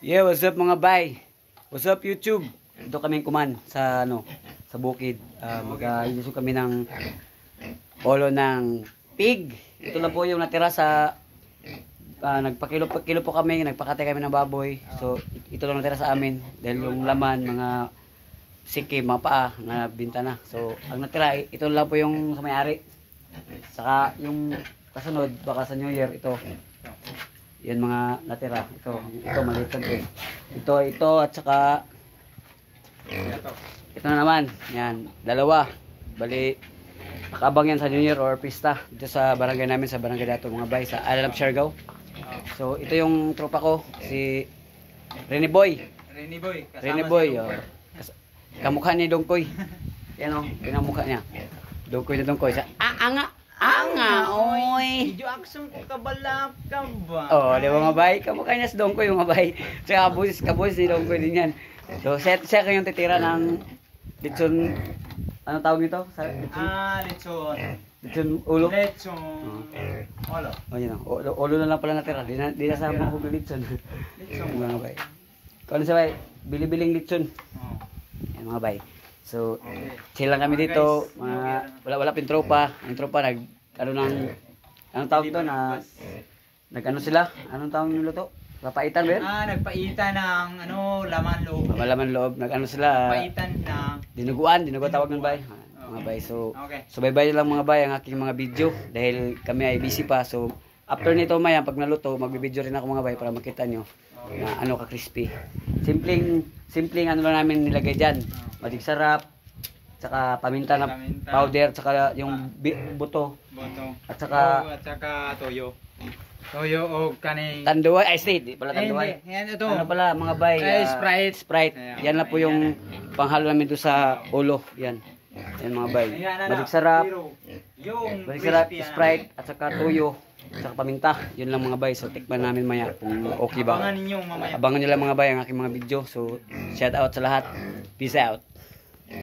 Yeah, what's up mga bay? What's up YouTube? Ito kami kuman sa sa bukid. Mag-iusog kami ng polo ng pig. Ito lang po yung natira sa nagpakilo po kami, nagpakatay kami ng baboy. So ito lang natira sa amin dahil yung laman mga siki, mga paa na binta na. So ang natira ito lang po yung sa may-ari. Saka yung kasunod baka sa New Year ito. Yan mga natira. Ito maliit lang ito. Ito at saka ito na naman. Yan, dalawa. Bali, nakabang yan sa New Year or Pista. Dito sa barangay namin, sa barangay Dato mga bay, sa Alam Siargao. So, ito yung tropa ko, si Rene Boy. Rene Boy. Kamukha ni Dongkoy. Yan o, pinamukha niya. Dongkoy na Dongkoy. Anga, oy. Medyo aksyon kabala ka ba? Oh, di ba mga bay? Kamukha niya si Dongkoy yung mga bay. Tsaka kabus ni Dongkoy din yan. So, siya yung titira ng lechon, ano tawag nito? Lechon. Lechon ulo? Lechon. Ulo. Oh, yun o. Ulo na lang pala natira. Di na sa mga hugong lechon. Lechon. Mga bay. Kung ano sa bay? Bili-biling lechon. Yan mga bay. So, chill lang kami dito. Wala pang tropa. Ang tropa anong tawag doon? Nag-ano sila? Anong tawag nilo to? Papaitan ba yun? Nagpaitan ng laman loob. Laman loob. Nag-ano sila? Paitan ng dinuguan tawag ng bay. Mga bay. So bye-bye lang mga bay ang aking mga video dahil kami ay busy pa. So, after nito maya pag naluto, magbi-video rin ako mga bay para makita nyo na ano ka crispy. Simpleng ano lang namin nilagay diyan. Magic sarap, tsaka paminta na powder, tsaka yung buto. At saka toyo. Toyo o kaning tanduay, di pala tanduay. Yan ito. Ano pala mga bay? Sprite. Yan na po yung panghalo namin doon sa ulo. Yan. Yan mga bay. Magic sarap. Magic sarap, Sprite at saka toyo. Saka paminta, yun lang mga bay. So tikman namin maya kung okay ba. Abangan ninyo mamaya. Abangan nyo lang mga bay ang aking mga video. So shout out sa lahat. Peace out.